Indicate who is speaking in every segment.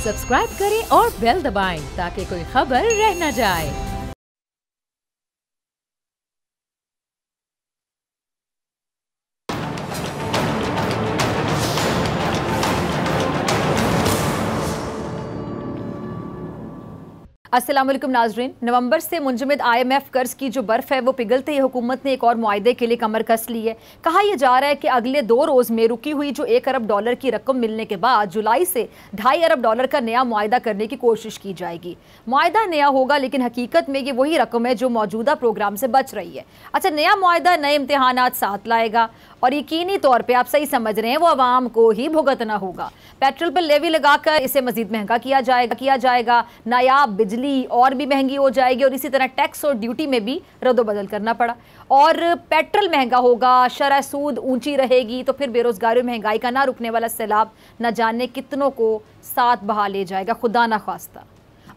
Speaker 1: Subscribe करें और bell दबाएं ताकि कोई खबर रह न जाए। अस्सलाम वालेकुम नाजरीन। नवंबर से मुंजमद IMF कर्ज की जो बर्फ है वो पिघलते ही हुकूमत ने एक और मुआहदे के लिए कमर कस ली है। कहा यह जा रहा है कि अगले 2 रोज़ में रुकी हुई जो $1 अरब की रकम मिलने के बाद जुलाई से $2.5 अरब का नया मुआहदा करने की कोशिश की जाएगी। मुआहदा नया होगा लेकिन हकीकत में ये वही रकम है जो मौजूदा प्रोग्राम से बच रही है। अच्छा, नया मुआहदा नए इम्तहानात साथ लाएगा और यकीनी तौर पे आप सही समझ रहे हैं वो आवाम को ही भुगतना होगा। पेट्रोल पर लेवी लगाकर इसे मजीद महंगा किया जाएगा। नायाब बिजली और भी महंगी हो जाएगी और इसी तरह टैक्स और ड्यूटी में भी रद्दोबदल करना पड़ा और पेट्रोल महंगा होगा, शरह सूद ऊंची रहेगी तो फिर बेरोजगारी और महंगाई का ना रुकने वाला सैलाब न जाने कितनों को साथ बहा ले जाएगा। खुदा ना खास्ता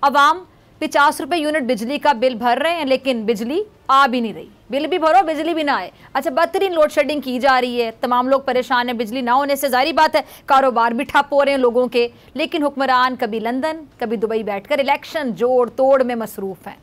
Speaker 1: अवाम 50 रुपये यूनिट बिजली का बिल भर रहे हैं लेकिन बिजली आ भी नहीं रही। बिल भी भरो, बिजली भी ना आए। अच्छा, बदतरीन लोड शेडिंग की जा रही है, तमाम लोग परेशान हैं। बिजली ना होने से जाहिर बात है कारोबार भी ठप हो रहे हैं लोगों के, लेकिन हुक्मरान कभी लंदन कभी दुबई बैठकर इलेक्शन जोड़ तोड़ में मसरूफ हैं।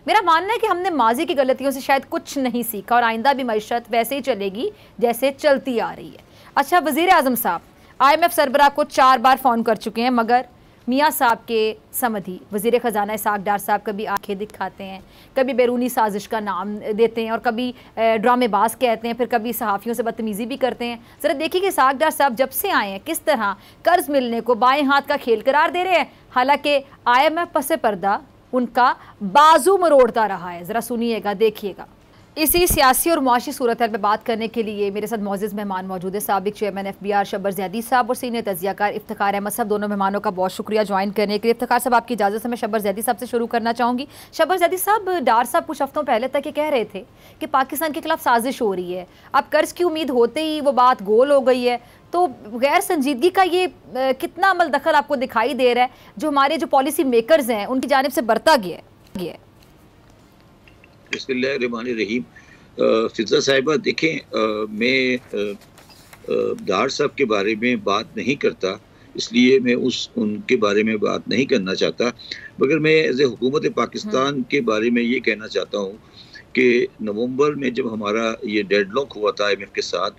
Speaker 1: मेरा मानना है कि हमने माजी की गलतियों से शायद कुछ नहीं सीखा और आइंदा भी मईशत वैसे ही चलेगी जैसे चलती आ रही है। अच्छा, वज़ीर आज़म साहब IMF सरबराह को 4 बार फ़ोन कर चुके हैं मगर मियाँ साहब के समधी वज़ीर ख़जाना इसाक डार साहब कभी आंखें दिखाते हैं, कभी बैरूनी साजिश का नाम देते हैं और कभी ड्रामेबाज कहते हैं, फिर कभी सहाफ़ियों से बदतमीज़ी भी करते हैं। ज़रा देखिए कि इसाक डार साहब जब से आए हैं किस तरह कर्ज मिलने को बाएं हाथ का खेल करार दे रहे हैं, हालांकि IMF पसे पर्दा उनका बाजू मरोड़ता रहा है। ज़रा सुनिएगा, देखिएगा। इसी सियासी और मुआशी सूरत हाल पर बात करने के लिए मेरे साथ मौजूद मेहमान मौजूद है। साबिक चेयरमैन FBR शब्बर ज़ैदी साहब और सीनियर तजियाकार इफ्तिखार अहमद साहब। दोनों मेहमानों का बहुत शुक्रिया ज्वाइन करने के लिए। इफ्तिखार साहब, आपकी इजाज़त से मैं शब्बर ज़ैदी साहब से शुरू करना चाहूँगी। शब्बर ज़ैदी साहब, डार साहब कुछ हफ्तों पहले तक ये कह रहे थे कि पाकिस्तान के खिलाफ साजिश हो रही है। अब कर्ज की उम्मीद होते ही वो बात गोल हो गई है, तो गैर संजीदगी का ये कितना अमल दखल आपको दिखाई दे रहा है जो हमारे जो पॉलिसी मेकर्स हैं उनकी जानिब से बरता गया है?
Speaker 2: बिस्मिल्लाहिर्रहमानिर्रहीम। फिज़ा साहिबा, देखें, मैं डार साहब के बारे में बात नहीं करता, इसलिए मैं उनके बारे में बात नहीं करना चाहता, मगर मैं एज ए हुकूमत पाकिस्तान के बारे में ये कहना चाहता हूँ कि नवंबर में जब हमारा ये डेडलॉक हुआ था IMF के साथ,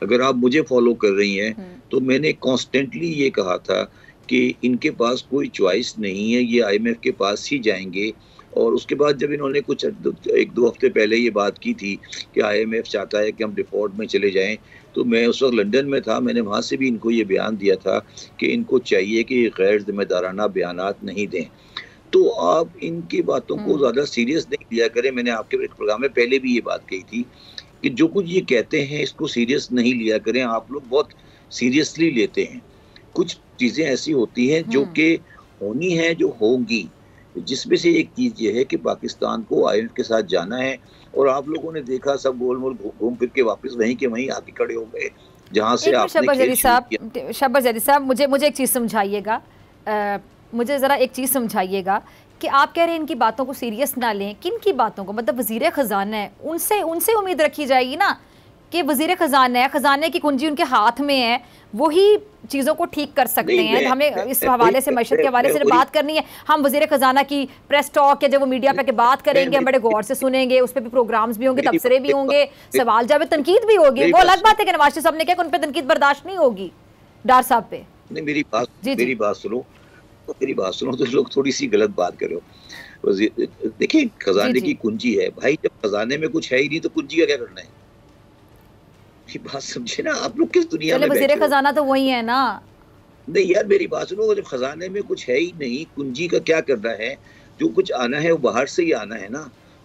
Speaker 2: अगर आप मुझे फॉलो कर रही हैं तो मैंने कॉन्स्टेंटली ये कहा था कि इनके पास कोई चॉइस नहीं है, ये IMF के पास ही जाएंगे। और उसके बाद जब इन्होंने कुछ 1-2 हफ्ते पहले ये बात की थी कि IMF चाहता है कि हम डिफ़ॉल्ट में चले जाएं, तो मैं उस वक्त लंदन में था, मैंने वहाँ से भी इनको ये बयान दिया था कि इनको चाहिए कि गैर जिम्मेदाराना बयानात नहीं दें। तो आप इनकी बातों को ज़्यादा सीरियस नहीं लिया करें। मैंने आपके प्रोग्राम में पहले भी ये बात कही थी कि जो कुछ ये कहते हैं इसको सीरियस नहीं लिया करें। आप लोग बहुत सीरियसली लेते हैं। कुछ चीज़ें ऐसी होती हैं जो कि होनी है, जो होंगी, जिसमें से एक चीज़ ये है कि पाकिस्तान को IMF के साथ जाना है और आप लोगों ने देखा सब गोल मोल घूम फिर के वापस वहीं के वहीं आके खड़े हो गए जहाँ से आपने
Speaker 1: शब्बर ज़ैदी साहब, मुझे एक चीज़ समझाइएगा, मुझे ज़रा एक चीज़ समझाइएगा कि आप कह रहे हैं इनकी बातों को सीरियस ना लें। किन की बातों को? मतलब वज़ीर ख़जाना है, उनसे उम्मीद रखी जाएगी ना कि वज़ीर ख़जाना है, ख़जाने की कुंजी उनके हाथ में है, वही चीज़ों को ठीक कर सकते हैं। हमें इस हवाले से, मैशत के हवाले से बात करनी है। हम वज़ीर ख़जाना की प्रेस टॉक या जब वो मीडिया पे के बात करेंगे हम बड़े गौर से सुनेंगे, उस पर भी प्रोग्राम्स भी होंगे, तबसरे भी होंगे, सवाल जवाब, तनकीद भी होगी। वो अलग बात है कि नवाज शरीफ साहब ने कहा कि उन पर तनकीद बर्दाश्त नहीं होगी डार साहब पे।
Speaker 2: नहीं, मेरी बात सुनो तो लोग थोड़ी सी गलत बात करो। देखिए, खजाने की कुंजी है भाई, जब खजाने में कुछ है ही नहीं तो कुंजी का क्या करना है? बात समझे ना आप लोग, किस दुनिया में
Speaker 1: वज़ीर ख़जाना तो वही है ना।
Speaker 2: नहीं यार, मेरी बात सुनो, जब खजाने में कुछ है ही नहीं, कुंजी का क्या करना है? जो कुछ आना है वो बाहर से ही आना है ना।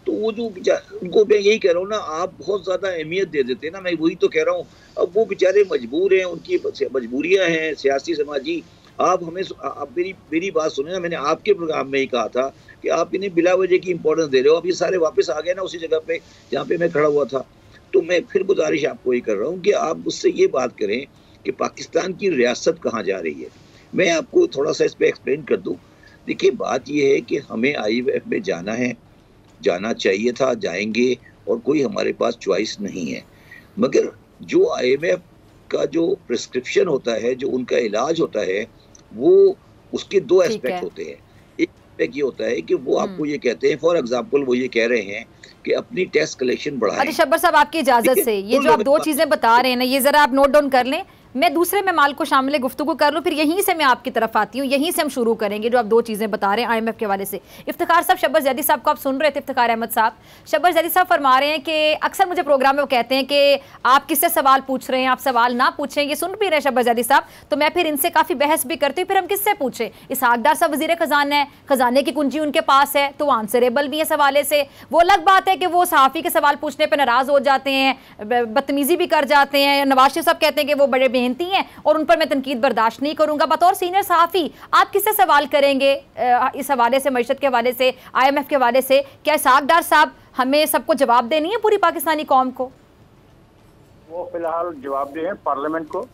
Speaker 2: तो वो जो उनको मैं यही कह रहा हूँ ना, आप बहुत ज्यादा अहमियत दे देते हैं ना, मैं वही तो कह रहा हूँ। अब वो बेचारे मजबूर हैं, उनकी मजबूरियां हैं सियासी समाजी। आप हमें, आप मेरी बात सुने ना, मैंने आपके प्रोग्राम में ही कहा था कि आप इन्हें बिला वजह की इंपॉर्टेंस दे रहे हो। अब ये सारे वापस आ गए ना उसी जगह पे जहाँ पे मैं खड़ा हुआ था। तो मैं फिर गुजारिश आपको ये कर रहा हूँ कि आप मुझसे ये बात करें कि पाकिस्तान की रियासत कहाँ जा रही है। मैं आपको थोड़ा सा इस पर एक्सप्लेन कर दूँ। देखिए, बात ये है कि हमें IMF में जाना है, जाना चाहिए था, जाएंगे, और कोई हमारे पास चॉइस नहीं है। मगर जो IMF का जो प्रिस्क्रिप्शन होता है, जो उनका इलाज होता है, वो उसके दो एस्पेक्ट होते हैं। एक एस्पेक्ट ये होता है कि वो आपको ये कहते हैं, फॉर एग्जाम्पल वो ये कह रहे हैं कि अपनी टैक्स कलेक्शन बढ़ाएं।
Speaker 1: अच्छा शब्बर साहब, आपकी इजाजत से ये जो आप दो चीजें बता रहे हैं ना, ये जरा आप नोट डाउन कर लें। मैं दूसरे में माल को शामिल गुफ्तगू कर लूँ, फिर यहीं से मैं आपकी तरफ आती हूँ, यहीं से हम शुरू करेंगे जो आप दो चीज़ें बता रहे हैं IMF के हवाले से। इफ्तिखार साहब, शब्बर ज़ैदी साहब को आप सुन रहे थे, इफ्तिखार अहमद साहब, शब्बर ज़ैदी साहब फरमा रहे हैं कि अक्सर मुझे प्रोग्राम में वो कहते हैं कि आप किससे सवाल पूछ रहे हैं, आप सवाल ना पूछें। ये सुन भी रहे हैं शब्बर ज़ैदी साहब, तो मैं फिर इनसे काफ़ी बहस भी करती हूँ, फिर हम किससे पूछें। इसहाकडार साहब वज़ीर ख़जाना है, ख़जाने की कुंजी उनके पास है, तो वो आंसरेबल भी है सवाले से। वो अलग बात है कि वो सहाफ़ी के सवाल पूछने पर नाराज़ हो जाते हैं, बदतमीज़ी भी कर जाते हैं। नवाज शरीफ साहब कहते हैं कि वो बड़े मेहनती हैं और पर मैं तनकीद बर्दाश्त नहीं करूंगा। बतौर सीनियर सहाफ़ी आप किससे सवाल करेंगे इस हवाले से, मईशत के हवाले से, IMF के हवाले से? क्या इसहाकडार साहब हमें सबको जवाब देनी है, पूरी पाकिस्तानी कौम को?
Speaker 3: वो फिलहाल जवाब दें पार्लियामेंट को,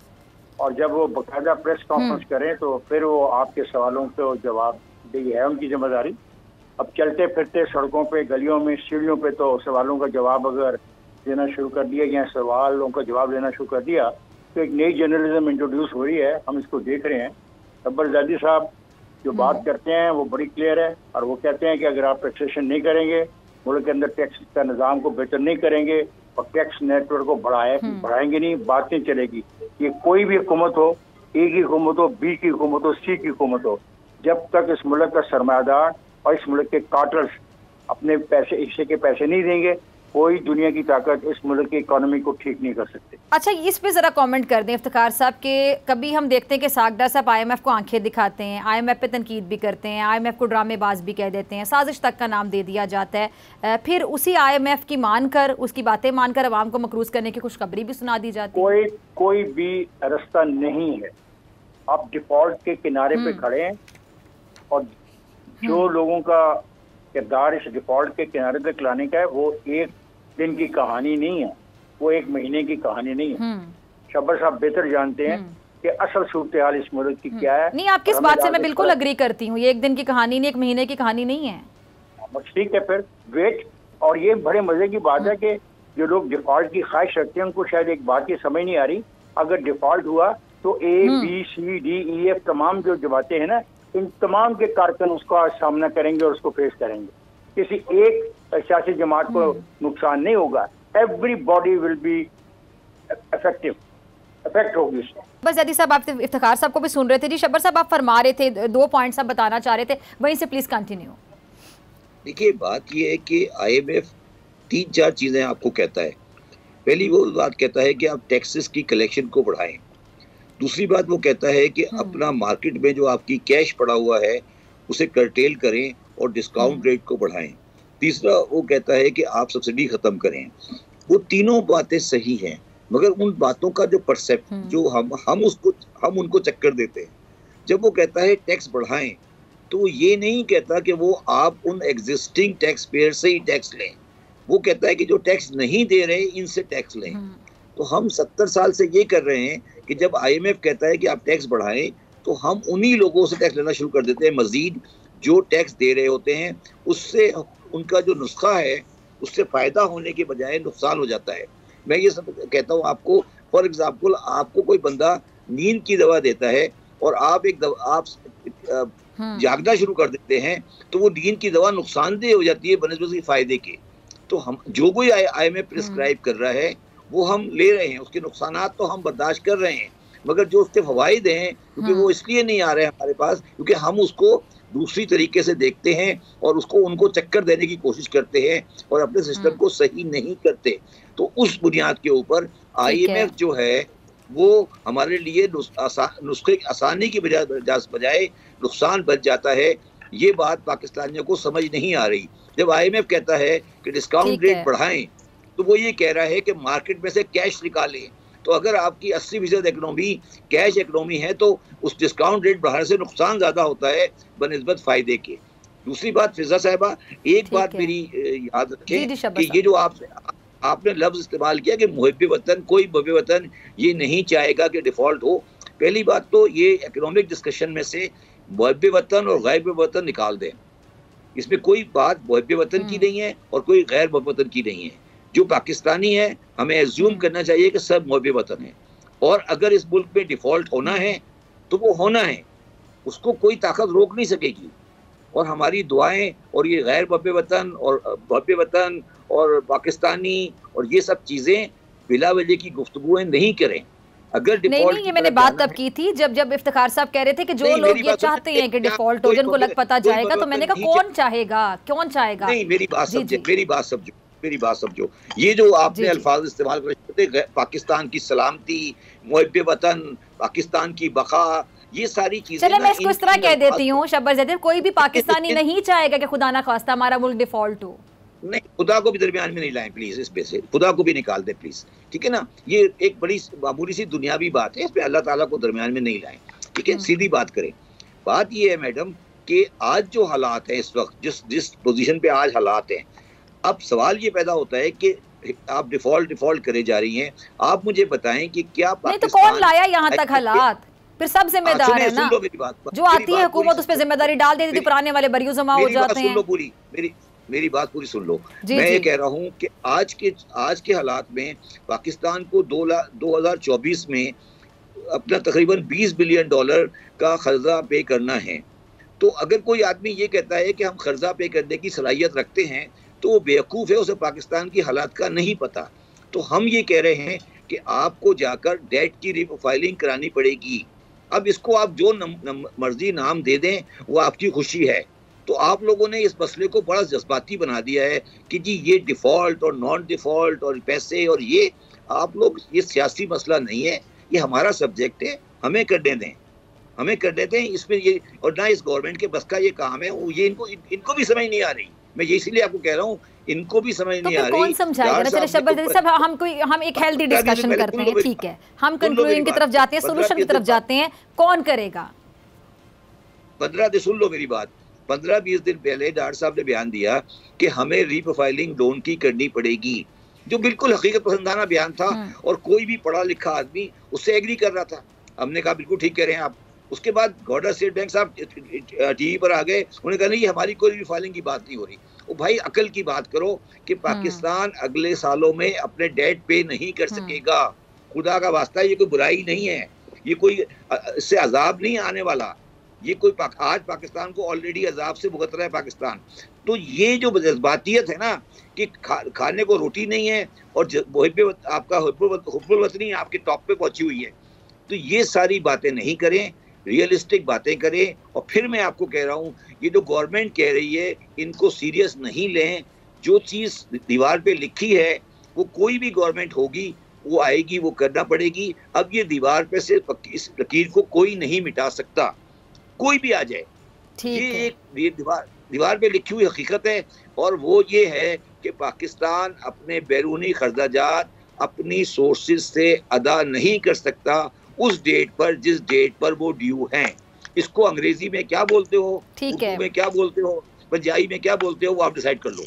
Speaker 3: और जब वो बाकायदा प्रेस कॉन्फ्रेंस करें तो फिर वो आपके सवालों को जवाब देगी, है उनकी जिम्मेदारी। अब चलते फिरते सड़कों पे, गलियों में, सीढ़ियों पे तो सवालों का जवाब अगर देना शुरू कर दिया या सवालों का जवाब देना शुरू कर दिया तो एक नई जर्नलिज्म इंट्रोड्यूस हो रही है, हम इसको देख रहे हैं। शब्बर ज़ैदी साहब जो बात करते हैं वो बड़ी क्लियर है, और वो कहते हैं कि अगर आप टैक्सेशन नहीं करेंगे, मुल्क के अंदर टैक्स का निज़ाम को बेहतर नहीं करेंगे और टैक्स नेटवर्क को बढ़ाएंगे नहीं, बात नहीं चलेगी। ये कोई भी हुकूमत हो, A की हुकूमत हो, B की हुकूमत हो, C की हुकूमत हो, जब तक इस मुल्क का सरमायादार और इस मुल्क के कार्टर्स अपने पैसे, हिस्से के पैसे नहीं देंगे, कोई दुनिया की ताकत इस मुल्क की इकोनॉमी को ठीक नहीं कर सकते।
Speaker 1: अच्छा, इस पे जरा कमेंट कर दें इफ्तिखार साहब के कभी हम देखते हैं कि इसहाकडार साहब IMF को आंखें दिखाते हैं, IMF पे तनकीद भी करते हैं, IMF को ड्रामेबाज भी कह देते हैं, साजिश तक का नाम दे दिया जाता है, फिर उसी IMF की मानकर, उसकी बातें मानकर अवाम को मकरूज करने की खुशखबरी भी सुना दी जाती है।
Speaker 3: कोई भी रास्ता नहीं है। आप डिफॉल्ट के किनारे पे खड़े हैं, और जो लोगों का किरदार इस डिफॉल्ट के किनारे तक लाने का है वो एक दिन की कहानी नहीं है, वो एक महीने की कहानी नहीं है। शब्बर साहब बेहतर जानते हैं कि असल सूरत हाल इस मुल्क की क्या है।
Speaker 1: नहीं, आपकी इस बात से मैं बिल्कुल अग्री करती हूँ, ये एक दिन की कहानी नहीं, एक महीने की कहानी नहीं है।
Speaker 3: बस ठीक है, फिर वेट। और ये बड़े मजे की बात है कि जो लोग डिफॉल्ट की ख्वाहिश रखते हैं उनको शायद एक बात की समझ नहीं आ रही, अगर डिफॉल्ट हुआ तो A, B, C, D, E, F तमाम जो जमातें हैं ना, इन तमाम के कारकुन उसका सामना करेंगे और उसको फेस करेंगे। किसी एक सियासी जमात को नुकसान नहीं होगा, एवरीबॉडी विल बी इफेक्ट होगी इसमें।
Speaker 1: बस ज़ैदी साहब, आप इफ्तिखार साहब को भी सुन रहे थे। जी शब्बर साहब, आप फरमा रहे थे, दो पॉइंट्स आप बताना चाह रहे थे, वहीं से प्लीज कंटिन्यू।
Speaker 2: देखिए, बात ये है कि IMF 3-4 चीजें आपको कहता है। पहली वो बात कहता है कि आप टैक्सेस की कलेक्शन को बढ़ाएं। दूसरी बात वो कहता है कि अपना मार्केट में जो आपकी कैश पड़ा हुआ है उसे कर्टेल करें और डिस्काउंट रेट को बढ़ाएं। तीसरा वो कहता है कि आप सब्सिडी खत्म करें। वो तीनों बातें सही हैं, मगर उन बातों का जो परसेप्ट, जो हम उनको चक्कर देते हैं। जब वो कहता है टैक्स बढ़ाएं, तो ये नहीं कहता कि वो आप उन एग्जिस्टिंग टैक्स पेयर से ही टैक्स लें। वो कहता है कि जो टैक्स नहीं दे रहे इनसे टैक्स लें। तो हम 70 साल से ये कर रहे हैं कि जब IMF कहता है कि आप टैक्स बढ़ाएं, तो हम उन्हीं लोगों से टैक्स लेना शुरू कर देते हैं मजीद, जो टैक्स दे रहे होते हैं। उससे उनका जो नुस्खा है उससे फायदा होने के बजाय नुकसान हो जाता है। मैं ये सब कहता हूँ आपको, फॉर एग्जाम्पल, आपको कोई बंदा नींद की दवा देता है और आप जागना शुरू कर देते हैं, तो वो नींद की दवा नुकसानदेह हो जाती है बनस्बत के फायदे के। तो हम जो कोई IMF प्रिस्क्राइब कर रहा है वो हम ले रहे हैं, उसके नुकसानात तो हम बर्दाश्त कर रहे हैं, मगर जो उसके फवाइद हैं, क्योंकि वो इसलिए नहीं आ रहे हैं हमारे पास, क्योंकि हम उसको दूसरी तरीके से देखते हैं और उनको चक्कर देने की कोशिश करते हैं और अपने सिस्टम को सही नहीं करते। तो उस बुनियाद के ऊपर IMF जो है वो हमारे लिए नुस्खे आसानी की बजाय नुकसान बच जाता है। ये बात पाकिस्तानियों को समझ नहीं आ रही। जब IMF कहता है कि डिस्काउंट रेट बढ़ाएं, तो वो ये कह रहा है कि मार्केट में से कैश निकालें। तो अगर आपकी 80% इकोनॉमी कैश इकोनॉमी है, तो उस डिस्काउंट रेट बढ़ाने से नुकसान ज्यादा होता है बनिस्बत फायदे के। दूसरी बात, फिजा साहिबा, एक बात मेरी याद रखें कि ये जो आपने लफ्ज इस्तेमाल किया कि मुहिब्बे वतन, कोई मुहिब्बे वतन ये नहीं चाहेगा कि डिफॉल्ट हो। पहली बात तो ये इकोनॉमिक डिस्कशन में से मुहिब्बे वतन और गैर वतन निकाल दें। इसमें कोई बात मुहिब्बे वतन की नहीं है और कोई गैर मुहिब्बे वतन की नहीं है। जो पाकिस्तानी है हमें एज्यूम करना चाहिए कि सब मुहिब्बे वतन है, और अगर इस मुल्क में डिफॉल्ट होना है तो वो होना है। उसको कोई ताकत रोक नहीं सकेगी। और हमारी दुआएं और ये गैर भव्य वतन और भव्य वतन और पाकिस्तानी और ये सब चीजें बिला वजह की गुफ्तगुएं नहीं करें। अगर
Speaker 1: नहीं, ये मैंने बात तब की थी जब इफ्तिखार साहब कह रहे थे कि जो लोग ये चाहते हैं कि डिफॉल्ट हो, जिनको लग पता जाएगा, तो मैंने कहा कौन चाहेगा, कौन चाहेगा?
Speaker 2: नहीं, मेरी बात समझो। ये जो आपने अल्फाज इस्तेमाल करे, पाकिस्तान की सलामती, मुहब्बे वतन, पाकिस्तान की बका, ये सारी चीजें,
Speaker 1: चले मैं इसको इस तरह कह देती हूँ शब्बर ज़ैद, कोई भी पाकिस्तानी नहीं चाहेगा कि खुदा ना खास्ता हमारा मुल्क डिफॉल्ट हो।
Speaker 2: नहीं, खुदा को भी दरमियान में नहीं लाएं प्लीज, इस पे से खुदा को भी निकाल दें प्लीज, ठीक है ना। ये एक बड़ी मामूली सी दुनियावी बात है, इस पे अल्लाह ताला को दरमियान में नहीं लाएं, ठीक है। सीधी बात करें। बात ये है मैडम कि आज जो हालात हैं इस वक्त, जिस पोजीशन पे आज हालात हैं, अब सवाल ये पैदा होता है कि आप डिफॉल्ट करे जा रही हैं। आप मुझे बताएं कि क्या
Speaker 1: नहीं, तो कौन लाया यहाँ तक हालात? फिर सब जिम्मेदार है ना, जो आती है हुकूमत उस पर जिम्मेदारी डाल देती थी, पुराने वाले बरियो जमा हो जाते हैं।
Speaker 2: मेरी बात पूरी सुन लो। मैं ये कह रहा हूँ कि आज के हालात में पाकिस्तान को 2024 में अपना तकरीबन $20 बिलियन का कर्जा पे करना है। तो अगर कोई आदमी ये कहता है कि हम कर्जा पे करने की सलाहियत रखते हैं, तो वो बेवकूफ़ है, उसे पाकिस्तान की हालात का नहीं पता। तो हम ये कह रहे हैं कि आपको जाकर डेट की रीप्रोफाइलिंग करानी पड़ेगी। अब इसको आप जो मर्जी नाम दे दें, वो आपकी खुशी है। तो आप लोगों ने इस मसले को बड़ा जज्बाती बना दिया है कि जी ये डिफ़ॉल्ट और नॉन डिफ़ॉल्ट और पैसे, और ये आप लोग, ये सियासी मसला नहीं है, ये हमारा सब्जेक्ट है, हमें करने दें इसमें। ये और ना इस गवर्नमेंट के बस का ये काम है, ये इनको भी समझ नहीं आ रही। मैं ये इसीलिए आपको कह रहा हूँ, इनको भी समझ नहीं आ रही।
Speaker 1: कौन समझाएगा ना? चलिए शब्बर साहब, हम एक हेल्दी डिस्कशन करते हैं, ठीक है, हम कंक्लूजन की तरफ जाते हैं, सोल्यूशन की तरफ जाते हैं। कौन करेगा?
Speaker 2: 15 दिन सुन लो मेरी बात। 15-20 दिन पहले डॉक्टर साहब ने बयान दिया कि हमें रीप्रोफाइलिंग लोन की करनी पड़ेगी, जो बिल्कुल हकीकत पसंदाना बयान था, और कोई भी पढ़ा लिखा आदमी उससे एग्री कर रहा था। हमने कहा बिल्कुल ठीक कह रहे हैं आप। उसके बाद गवर्नर स्टेट बैंक साहब टीवी पर आ गए, उन्होंने कहा नहीं, हमारी कोई रीफाइलिंग की बात नहीं हो रही। ओ भाई, अकल की बात करो कि पाकिस्तान अगले सालों में अपने डेट पे नहीं कर सकेगा। खुदा का वास्ता, ये कोई बुराई नहीं है, ये कोई इससे अजाब नहीं आने वाला। ये कोई आज पाकिस्तान को ऑलरेडी अजाब से भुगत रहा है पाकिस्तान। तो ये जो जज्बातियत है ना कि खाने को रोटी नहीं है और आपका हुब्बुल वतनी आपके टॉप पे पहुंची हुई है, तो ये सारी बातें नहीं करें, रियलिस्टिक बातें करें। और फिर मैं आपको कह रहा हूँ, ये जो गवर्नमेंट कह रही है, इनको सीरियस नहीं लें। जो चीज़ दीवार पे लिखी है, वो कोई भी गवर्नमेंट होगी, वो आएगी, वो करना पड़ेगी। अब ये दीवार पे से इस लकीर को कोई नहीं मिटा सकता, कोई भी आ जाए। ये दीवार पे लिखी हुई हकीकत है, और वो ये है कि पाकिस्तान अपने बैरूनी खर्चाजात अपनी सोर्सेज से अदा नहीं कर सकता उस डेट पर, जिस डेट पर वो ड्यू हैं। इसको अंग्रेजी में क्या बोलते हो, उर्दू में क्या बोलते हो, पंजाबी में क्या बोलते हो, वो आप डिसाइड कर लो।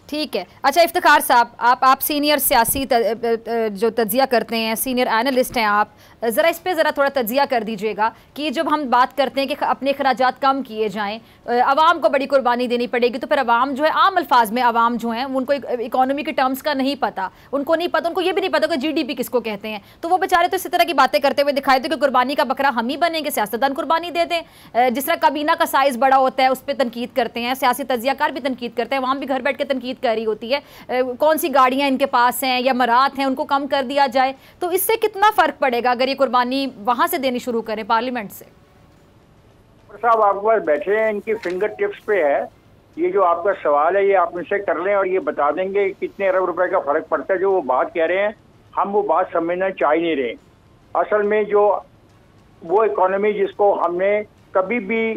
Speaker 1: ठीक है। अच्छा इफ्तिखार साहब, आप सीनियर सियासी जो तज्जिया करते हैं, सीनियर एनालिस्ट हैं आप, ज़रा इस पे ज़रा थोड़ा तज्जिया कर दीजिएगा कि जब हम बात करते हैं कि अपने अखराजात कम किए जाएं, आवाम को बड़ी कुर्बानी देनी पड़ेगी, तो फिर आवाम जो है, आम अल्फाज में आवाम जो हैं, उनको इकोनॉमी के टर्म्स का नहीं पता, उनको ये भी नहीं पता कि GDP किसको कहते हैं। तो वो बेचारे तो इसी तरह की बातें करते हुए दिखाई दे कि कुर्बानी का बकरा हम ही बनेंगे, सियासतदान कुर्बानी दे दें। जिस तरह काबीना का साइज़ बड़ा होता है, उस पर तनकीद करते हैं, सियासी तज्जियाकार भी तनकीद करते हैं, वहाँ भी घर बैठ के तनकीद कर रही होती है। कौन सी गाड़ियाँ इनके पास हैं या मरात हैं, उनको कम कर दिया जाए, तो इससे कितना फ़र्क पड़ेगा अगर ये कुर्बानी वहाँ से देनी शुरू करें, पार्लियामेंट से?
Speaker 3: साहब आपके पास बैठे हैं, इनकी फिंगर टिप्स पे है। ये जो आपका सवाल है, ये आप इनसे कर लें और ये बता देंगे कितने अरब रुपए का फर्क पड़ता है। जो वो बात कह रहे हैं, हम वो बात समझना चाह नहीं रहे। असल में जो वो इकोनॉमी जिसको हमने कभी भी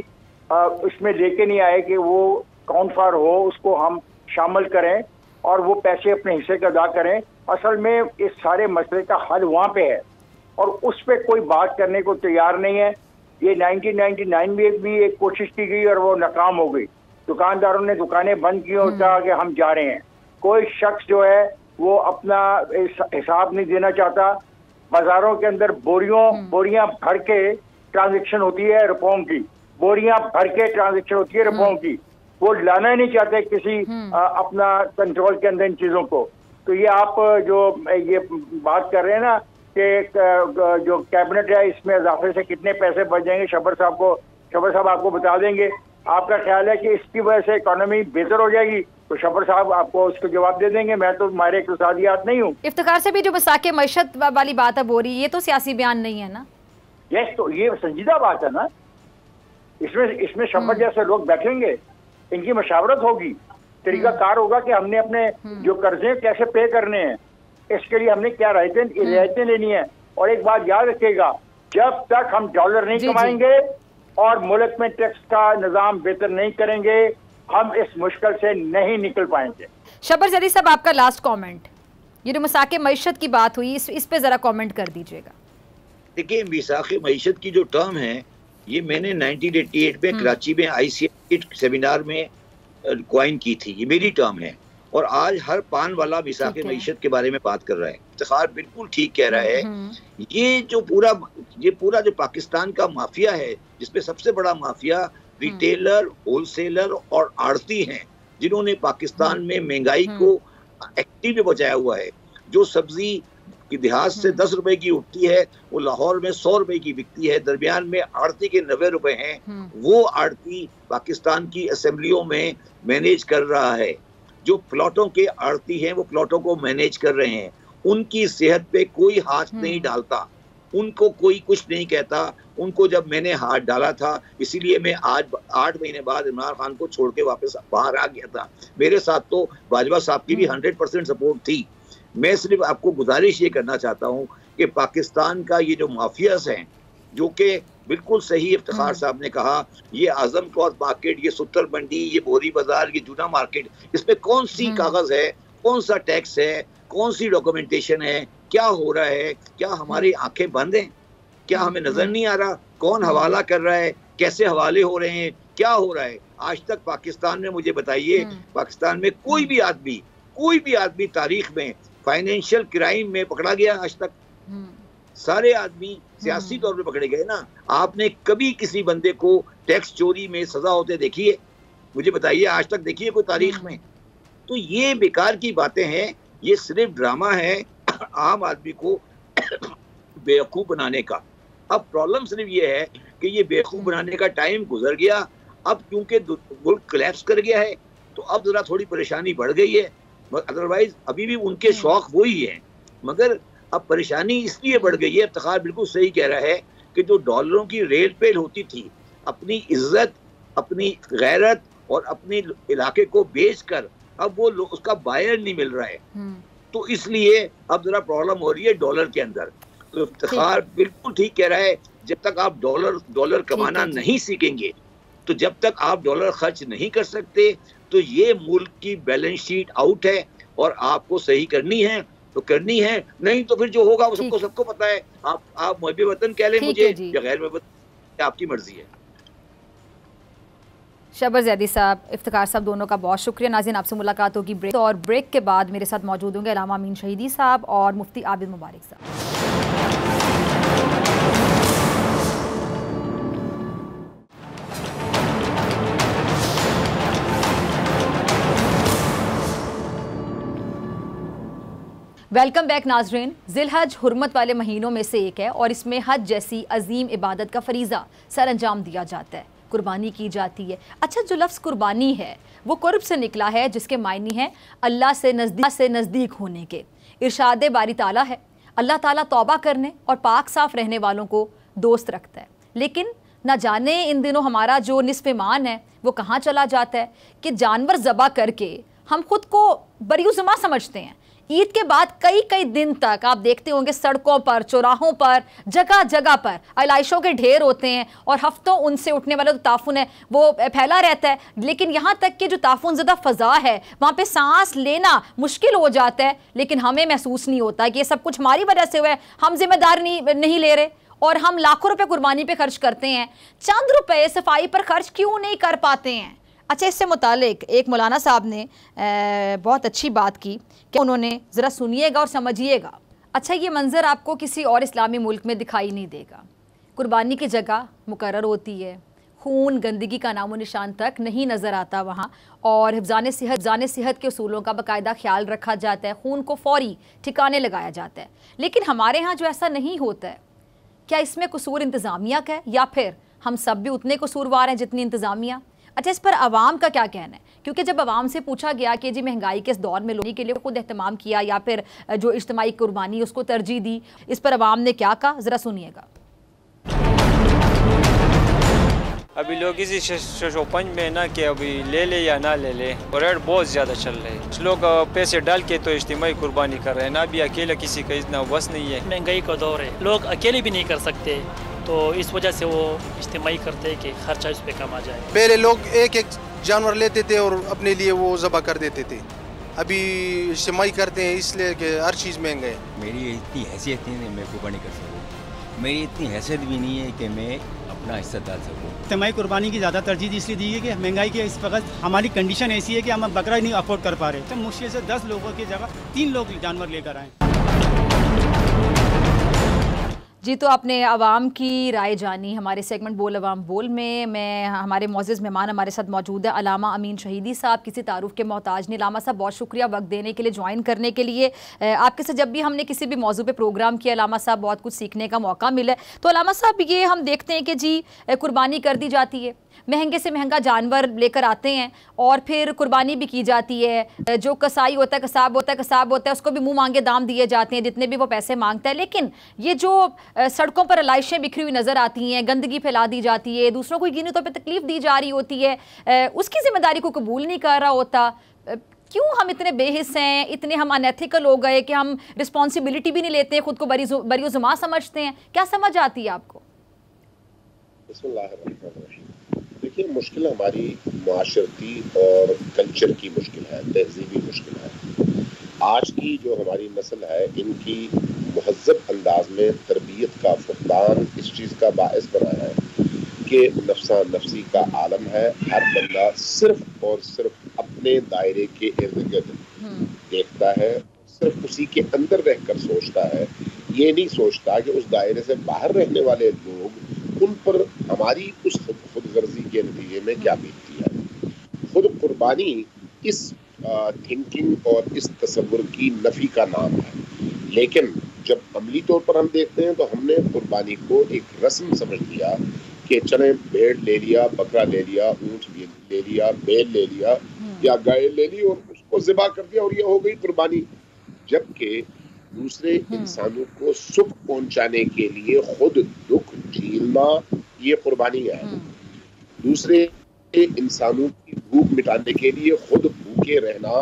Speaker 3: उसमें लेके नहीं आए कि वो काउंट फॉर हो, उसको हम शामिल करें और वो पैसे अपने हिस्से का अदा करें। असल में इस सारे मसले का हल वहाँ पे है और उस पर कोई बात करने को तैयार नहीं है। ये 1999 में भी एक कोशिश की गई और वो नाकाम हो गई। दुकानदारों ने दुकानें बंद की और कहा कि हम जा रहे हैं। कोई शख्स जो है वो अपना हिसाब नहीं देना चाहता। बाजारों के अंदर बोरियां भर के ट्रांजेक्शन होती है रुपयों की, बोरियां भर के ट्रांजेक्शन होती है रुपयों की। वो लाना ही नहीं चाहते किसी अपना कंट्रोल के अंदर इन चीज़ों को। तो ये आप जो ये बात कर रहे हैं ना कि जो कैबिनेट है इसमें इजाफे से कितने पैसे बच जाएंगे, शब्बर साहब आपको बता देंगे। आपका ख्याल है कि इसकी वजह से इकोनॉमी बेहतर हो जाएगी, तो शब्बर साहब आपको उसको जवाब दे देंगे। मैं तो हमारे इक़्तिसादियात नहीं हूँ।
Speaker 1: इफ्तिखार से भी जो मसाके मईशत वाली बात अब हो रही है, ये तो सियासी बयान नहीं है ना?
Speaker 3: यस, तो ये संजीदा बात है ना। इसमें शब्बर जैसे लोग बैठेंगे, इनकी मशावरत होगी, तरीका कार होगा कि हमने अपने जो कर्जे कैसे पे करने हैं, इसके लिए हमने क्या रियायतें लेनी है। और एक बात याद रखिएगा, जब तक हम डॉलर नहीं कमाएंगे और मुल्क में टैक्स का निजाम बेहतर नहीं करेंगे, हम इस मुश्किल से नहीं निकल पाएंगे।
Speaker 1: शब्बर ज़ैदी साहब, आपका लास्ट कमेंट, ये जो मसाके मईशत की बात हुई, इस पे जरा कमेंट कर दीजिएगा।
Speaker 2: देखिए, मसाके मईशत की जो टर्म है, ये मैंने 1988 में कराची में ICI सेमिनार में क्वाइन की थी। ये मेरी टर्म है और आज हर पान वाला मसाके मईशत के बारे में बात कर रहा है। इफ्तिखार बिल्कुल ठीक कह रहा है। ये पूरा जो पाकिस्तान का माफिया है, जिसमें सबसे बड़ा माफिया रिटेलर, होलसेलर और आड़ती हैं, जिन्होंने पाकिस्तान में महंगाई को एक्टिव में बचाया हुआ है। जो सब्जी की देहात से 10 रुपए की उठती है, वो लाहौर में 100 रुपए की बिकती है। दरमियान में आड़ती के 90 रुपए हैं। वो आड़ती पाकिस्तान की असेंबलियों में मैनेज कर रहा है। जो प्लॉटों के आड़ती हैं, वो प्लॉटों को मैनेज कर रहे हैं। उनकी सेहत पे कोई हाथ नहीं डालता, उनको कोई कुछ नहीं कहता। उनको जब मैंने हाथ डाला था, इसीलिए मैं आज 8 महीने बाद इमरान खान को छोड़ के वापस बाहर आ गया था। मेरे साथ तो बाजवा साहब की भी 100% सपोर्ट थी। मैं सिर्फ आपको गुजारिश ये करना चाहता हूँ कि पाकिस्तान का ये जो माफियाज हैं, जो कि बिल्कुल सही इफ्तिखार साहब ने कहा, ये आजम क्लॉथ मार्केट, ये सुत्तर मंडी, ये बोरी बाजार, ये जूना मार्केट, इसमें कौन सी कागज है, कौन सा टैक्स है, कौन सी डॉक्यूमेंटेशन है, क्या हो रहा है? क्या हमारी आंखें बंद हैं? क्या हमें नजर नहीं आ रहा? कौन हवाला कर रहा है? कैसे हवाले हो रहे हैं? क्या हो रहा है? आज तक पाकिस्तान में, मुझे बताइए, पाकिस्तान में कोई भी आदमी तारीख में फाइनेंशियल क्राइम में पकड़ा गया आज तक? सारे आदमी सियासी तौर पे पकड़े गए ना। आपने कभी किसी बंदे को टैक्स चोरी में सजा होते देखी है? मुझे बताइए, आज तक देखिए कोई तारीख में? तो ये बेकार की बातें हैं, ये सिर्फ ड्रामा है आम आदमी को बेवकूफ बनाने का। अब प्रॉब्लम सिर्फ ये है कि ये बेवकूफ बनाने का टाइम गुजर गया। अब क्योंकि मुल्क कोलैप्स कर गया है, तो अब जरा थोड़ी परेशानी बढ़ गई है। अदरवाइज अभी भी उनके शौक वही है, मगर अब परेशानी इसलिए बढ़ गई है। इफ्तिखार बिल्कुल सही कह रहा है कि जो डॉलरों की रेल पेल होती थी, अपनी इज्जत, अपनी गैरत और अपने इलाके को बेचकर अब वो उसका बायर नहीं मिल रहा है, तो इसलिए अब जरा प्रॉब्लम हो रही है डॉलर के अंदर। तो इफ्तिखार बिल्कुल ठीक कह रहा है, जब तक आप डॉलर कमाना नहीं सीखेंगे, तो जब तक आप डॉलर खर्च नहीं कर सकते, तो ये मुल्क की बैलेंस शीट आउट है और आपको सही करनी है तो करनी है, नहीं तो फिर जो होगा वो सबको पता है। आप मुहब्बे वतन कह लें मुझे या गैर वतन, आपकी मर्जी है।
Speaker 1: शब्बर ज़ैदी साहब, इफ्तिखार साहब, दोनों का बहुत शुक्रिया। नाज़रीन, आपसे मुलाकात होगी ब्रेक, और ब्रेक के बाद मेरे साथ मौजूद होंगे अल्लामा अमीन शहीदी साहब और मुफ्ती आबिद मुबारक साहब। वेलकम बैक नाजरीन। ज़िलहज हुर्मत वाले महीनों में से एक है और इसमें हज जैसी अजीम इबादत का फरीज़ा सर अंजाम दिया जाता है, कुर्बानी की जाती है। अच्छा, जो लफ्ज़ कुर्बानी है वो कुर्ब से निकला है, जिसके मायने हैं अल्लाह से नज़दीक होने के। इरशाद बारी ताला है, अल्लाह ताला तौबा करने और पाक साफ़ रहने वालों को दोस्त रखता है। लेकिन ना जाने इन दिनों हमारा जो निस्फ़ ईमान है वो कहाँ चला जाता है कि जानवर ज़बा करके हम खुद को बरीउज़्मा समझते हैं। ईद के बाद कई दिन तक आप देखते होंगे सड़कों पर, चौराहों पर, जगह जगह पर आलाइशों के ढेर होते हैं और हफ्तों उनसे उठने वाला जो ताफुन है वो फैला रहता है। लेकिन यहाँ तक कि जो ताफुन ज़दा फ़ज़ा है, वहाँ पे सांस लेना मुश्किल हो जाता है, लेकिन हमें महसूस नहीं होता कि ये सब कुछ हमारी वजह से हुआ है, हम जिम्मेदारी नहीं ले रहे। और हम लाखों रुपए कुर्बानी पे खर्च करते हैं, चंद रुपए सफाई पर खर्च क्यों नहीं कर पाते हैं? अच्छा, इससे मुतालिक एक मौलाना साहब ने बहुत अच्छी बात की कि उन्होंने ज़रा सुनिएगा और समझिएगा। अच्छा, ये मंज़र आपको किसी और इस्लामी मुल्क में दिखाई नहीं देगा। कुर्बानी की जगह मुकर्रर होती है, खून, गंदगी का नामो निशान तक नहीं नज़र आता वहाँ, और हिफ़्ज़ाने सेहत के उसूलों का बाकायदा ख्याल रखा जाता है, खून को फौरी ठिकाने लगाया जाता है। लेकिन हमारे यहाँ जो ऐसा नहीं होता है, क्या इसमें कसूर इंतज़ामिया का है या फिर हम सब भी उतने कसूरवार हैं जितनी इंतज़ामिया? अच्छा, इस पर आवाम का क्या कहना है? क्योंकि जब आवाम से पूछा गया कि जी महंगाई के इस दौर में लोगों के लिए खुद एहतमाम किया या फिर जो इज्तिमाई कुर्बानी उसको तरजीह दी, इस पर आवाम ने क्या कहा, ज़रा सुनिएगा।
Speaker 4: अभी लोग इसी शोशोपंज में ना कि अभी ले ले या ना ले ले, और रेट बहुत ज़्यादा चल रहे हैं। लोग पैसे डाल के तो इज्तिमाई कुर्बानी कर रहे हैं ना, अभी अकेला किसी का इतना वस नहीं है।
Speaker 5: महंगाई का दौर है, लोग अकेले भी नहीं कर सकते, तो इस वजह से वो इज्तिमाई करते हैं कि खर्चा इस पे कम आ जाए।
Speaker 6: पहले लोग एक एक जानवर लेते थे और अपने लिए वो ज़बह कर देते थे, अभी इज्तिमाई करते हैं इसलिए कि हर चीज़ महंगा है।
Speaker 7: मेरी इतनी हैसियत नहीं है मैं कुर्बानी कर सकूँ, मेरी इतनी हैसियत भी नहीं है कि मैं अपना हिस्सा डाल सकूँ।
Speaker 8: इज्तिमाई कुर्बानी की ज़्यादा तरजीह इसलिए दी है कि महंगाई की इस वक्त हमारी कंडीशन ऐसी है कि हम बकरा नहीं अफोर्ड कर पा रहे, तो मुश्किल से 10 लोगों की जगह 3 लोग जानवर लेकर आए।
Speaker 1: जी, तो आपने आवाम की राय जानी हमारे सेगमेंट बोल अवाम बोल में। मैं हमारे मौजूद मेहमान हमारे साथ मौजूद है अलामा अमीन शहीदी साहब, किसी तारुफ के मोहताज नहीं। अलामा साहब, बहुत शुक्रिया वक्त देने के लिए, ज्वाइन करने के लिए। आपके साथ जब भी हमने किसी भी मौजू पे प्रोग्राम किया अलामा साहब, बहुत कुछ सीखने का मौका मिला। तो अलामा साहब, ये हम देखते हैं कि जी कुर्बानी कर दी जाती है, महंगे से महंगा जानवर लेकर आते हैं और फिर कुर्बानी भी की जाती है। जो कसाई होता है, कसाब होता है, उसको भी मुंह मांगे दाम दिए जाते हैं, जितने भी वो पैसे मांगता है। लेकिन ये जो सड़कों पर लाइशें बिखरी हुई नज़र आती हैं, गंदगी फैला दी जाती है, दूसरों को यकीनी तौर पर तकलीफ दी जा रही होती है, उसकी जिम्मेदारी को कबूल नहीं कर रहा होता। क्यों हम इतने बेहिस हैं, इतने हम अनएथिकल हो गए कि हम रिस्पॉन्सिबिलिटी भी नहीं लेते हैं, खुद को बरीजुमा समझते हैं? क्या समझ आती है आपको?
Speaker 9: देखिए, मुश्किल हमारी माशरती और कल्चर की मुश्किल है, तहजीबी मुश्किल है। आज की जो हमारी नस्ल है, इनकी महज़ब अंदाज में तरबियत का फुक़दान इस चीज़ का बाइस बना है कि नफ्सा नफ्सी का आलम है। हर बंदा सिर्फ और सिर्फ अपने दायरे के इर्द गिर्द देखता है, सिर्फ उसी के अंदर रहकर सोचता है। ये नहीं सोचता कि उस दायरे से बाहर रहने वाले लोग, उन पर हमारी उस खुदगर्जी के नतीजे में क्या बीतती है। खुद कुर्बानी इस थिंकिंग और इस तसव्वुर की नफी का नाम है। लेकिन जब अमली तौर पर हम देखते हैं तो हमने कुर्बानी को एक रस्म समझ लिया कि चले भेड़ ले लिया, बकरा ले लिया, ऊँट ले लिया, बैल ले लिया या गाय ले ली और उसको ज़िबा कर दिया और ये हो गई कुर्बानी। जबकि दूसरे इंसानों को सुख पहुंचाने के लिए खुद दुख झेलना ये कुर्बानी है। दूसरे इंसानों की भूख मिटाने के लिए खुद भूखे रहना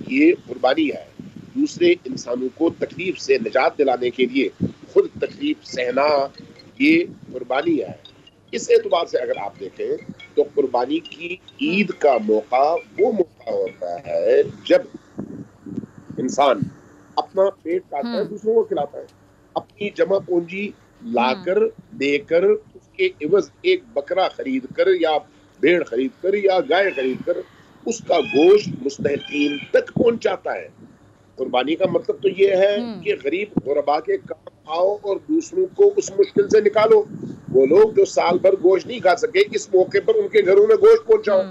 Speaker 9: ये कुर्बानी है। दूसरे इंसानों को तकलीफ से निजात दिलाने के लिए खुद तकलीफ सहना ये कुर्बानी है। इस एतबार से अगर आप देखें तो कुर्बानी की ईद का मौका वो मौका होता है जब इंसान अपना पेट काटता है, दूसरों को खिलाता है, अपनी जमा पूंजी लाकर देकर उसके इवज एक बकरा खरीद कर या भेड़ खरीद कर या गाय खरीद कर उसका गोश्त मुस्तहिकीन तक पहुंचाता है। कुर्बानी का मतलब तो ये है कि गरीब गुरबा के काम आओ और दूसरों को उस मुश्किल से निकालो। वो लोग जो साल भर गोश्त नहीं खा सके, इस मौके पर उनके घरों में गोश्त पहुंचाओ।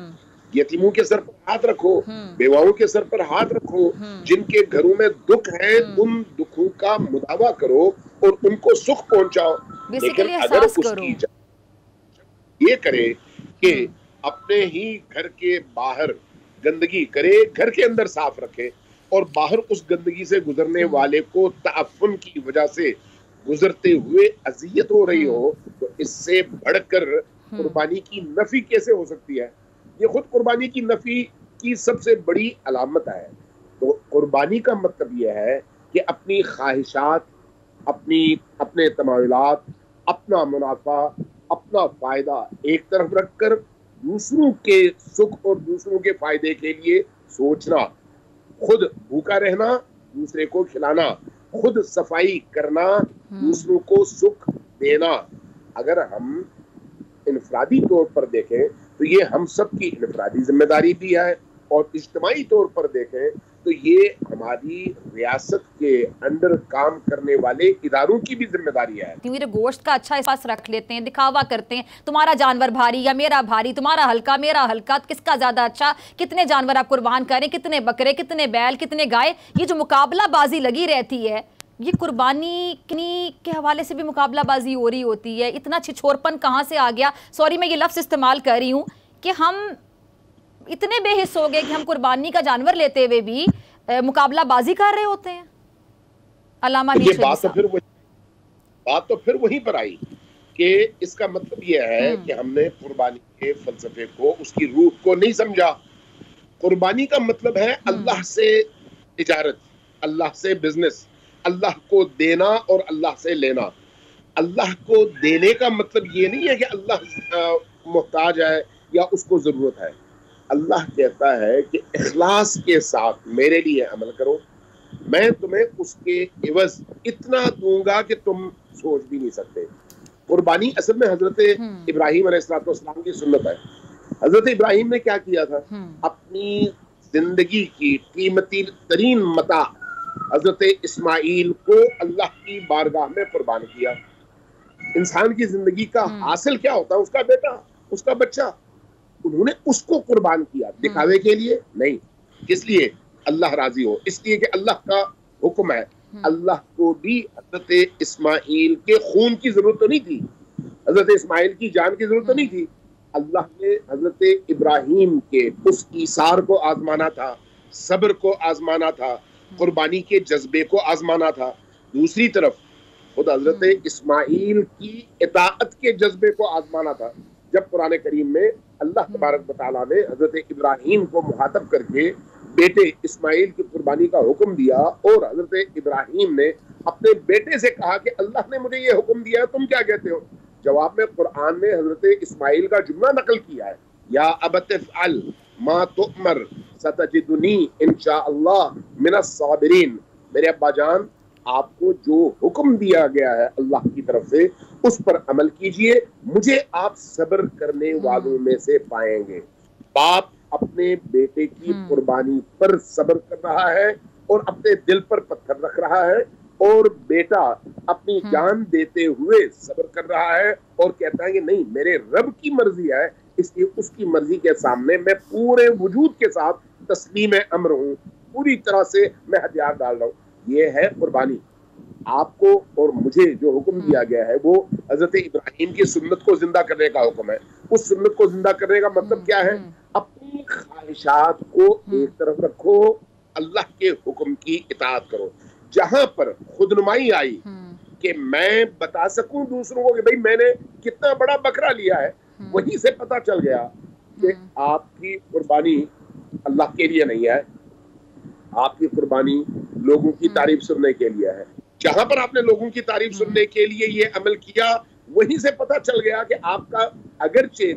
Speaker 9: यतीमों के सर पर हाथ रखो, बेवाओं के सर पर हाथ रखो, जिनके घरों में दुख है उन दुखों का मुदावा करो और उनको सुख पहुंचाओ। लेकिन अगर उसकी ये करे कि अपने ही घर के बाहर गंदगी करे, घर के अंदर साफ रखे और बाहर उस गंदगी से गुजरने वाले को तअफ़्फ़ुन की वजह से गुजरते हुए अज़ियत हो रही हो, तो इससे बढ़कर कुर्बानी की नफी कैसे हो सकती है? ये खुद कुर्बानी की नफी की सबसे बड़ी अलामत है। तो कुर्बानी का मतलब यह है कि अपनी ख्वाहिशात, अपने तमायुलात, अपना मुनाफा, अपना फायदा एक तरफ रखकर दूसरों के सुख और दूसरों के फायदे के लिए सोचना, खुद भूखा रहना, दूसरे को खिलाना, खुद सफाई करना, दूसरों को सुख देना। अगर हम इनफरादी तौर पर देखें तो ये हम सब की इनफरादी जिम्मेदारी भी है और इज्तिमाई तौर पर देखें तो ये हमारी रियासत के अंडर काम करने वाले इदारों की भी जिम्मेदारी है।
Speaker 1: मेरे गोश्त का अच्छा एहसास रख लेते हैं, दिखावा करते हैं, तुम्हारा जानवर भारी या मेरा भारी, तुम्हारा हल्का मेरा हल्का, किसका ज्यादा अच्छा, कितने जानवर आप कुर्बान करें, कितने बकरे, कितने बैल, कितने गाय। ये जो मुकाबलाबाजी लगी रहती है, ये कुर्बानी के हवाले से भी मुकाबलाबाजी हो रही होती है। इतना छिछोरपन कहाँ से आ गया? सॉरी मैं ये लफ्ज़ इस्तेमाल कर रही हूँ कि हम इतने बेहिस हो गए कि हम कुर्बानी का जानवर लेते हुए भी मुकाबलाबाजी कर रहे होते हैं। अल्लामा
Speaker 9: बात तो फिर वहीं पर आई कि इसका मतलब यह है कि हमने कुर्बानी के फलसफे को, उसकी रूह को नहीं समझा। कुर्बानी का मतलब है अल्लाह से तिजारत, अल्लाह से बिजनेस, अल्लाह को देना और अल्लाह से लेना। अल्लाह को देने का मतलब ये नहीं है कि अल्लाह मोहताज है या उसको जरूरत है। अल्लाह कहता है कि इखलास के साथ मेरे लिए अमल करो, मैं तुम्हें उसके एवज इतना दूंगा कि तुम सोच भी नहीं सकते। कुर्बानी असल में हजरत इब्राहिम अलैहिस्सलाम की सुन्नत है। हजरत इब्राहिम ने क्या किया था? अपनी जिंदगी की कीमती तरीन मता हजरत इस्माइल को अल्लाह की बारगाह में कुर्बान किया। इंसान की जिंदगी का हासिल क्या होता है? उसका बेटा, उसका बच्चा। उन्होंने उसको कुर्बान किया, दिखावे के लिए नहीं, किस लिए? अल्लाह राजी हो, इसलिए कि अल्लाह का हुक्म है। अल्लाह को भी हजरत इस्माइल के खून की जरूरत तो नहीं थी, हजरत इस्माइल की जान की जरूरत तो नहीं थी। अल्लाह ने हजरत इब्राहिम के उस ईसार को आजमाना था, सब्र को आजमाना था, कुर्बानी के जज्बे को आजमाना था। दूसरी तरफ खुद हजरत इस्माइल की इताअत के जज्बे को आजमाना था। जब कुरान करीम में अल्लाह तबारक व तआला ने हजरत इब्राहिम को मुखातब करके बेटे इस्माइल की कुर्बानी का हुक्म दिया और हजरत इब्राहिम ने अपने बेटे से कहा कि अल्लाह ने मुझे ये हुक्म दिया है, तुम क्या कहते हो? जवाब में कुरान ने हजरत इस्माइल का जुमला नकल किया है, या अबत फ़अल मा तुअमर सतजिदुनी इंशाअल्लाह मिनस साबिरीन। मेरे अब्बा जान, आपको जो हुक्म दिया गया है अल्लाह की तरफ से उस पर अमल कीजिए, मुझे आप सब्र करने वालों में से पाएंगे। बाप अपने बेटे की कुर्बानी पर सब्र कर रहा है और अपने दिल पर पत्थर रख रहा है, और बेटा अपनी जान देते हुए सब्र कर रहा है और कहता है कि नहीं, मेरे रब की मर्जी है, इसलिए उसकी मर्जी के सामने मैं पूरे वजूद के साथ तस्लीम अम्र हूँ, पूरी तरह से मैं हथियार डाल रहा हूँ। ये है कुर्बानी। आपको और मुझे जो हुक्म दिया गया है वो हजरत इब्राहिम की सुन्नत को जिंदा करने का हुक्म है। उस सुन्नत को जिंदा करने का मतलब क्या है? अपनी ख्वाहिशात को एक तरफ रखो, अल्लाह के हुक्म की इताअत करो। जहां पर खुदनुमाई आई कि मैं बता सकूं दूसरों को कि भाई मैंने कितना बड़ा बकरा लिया है, वहीं से पता चल गया कि आपकी कुर्बानी अल्लाह के लिए नहीं है, आपकी कुर्बानी लोगों की तारीफ सुनने के लिए है। जहां पर आपने लोगों की तारीफ सुनने के लिए ये अमल किया, वहीं से पता चल गया कि आपका अगरचे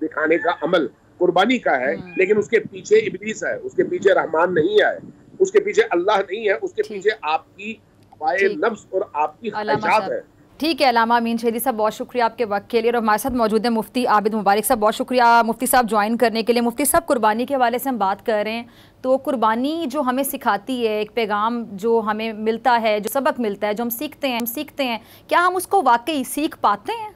Speaker 9: दिखाने का अमल कुर्बानी का है, लेकिन उसके पीछे इब्लीस है, उसके पीछे रहमान नहीं है, उसके पीछे अल्लाह नहीं है, उसके पीछे आपकी हवाए नफ्स और आपकी ख्वाहिशात है।
Speaker 1: ठीक है अल्लामा अमीन शहरी साहब, बहुत शुक्रिया आपके वक्त के लिए। और हमारे साथ मौजूद है मुफ्ती आबिद मुबारक साहब, बहुत शुक्रिया मुफ्ती साहब ज्वाइन करने के लिए। मुफ्ती साहब, कुर्बानी के हवाले से हम बात कर रहे हैं, तो कुर्बानी जो हमें सिखाती है, एक पैगाम जो हमें मिलता है, जो सबक मिलता है, जो हम सीखते हैं, क्या हम उसको वाकई सीख पाते हैं?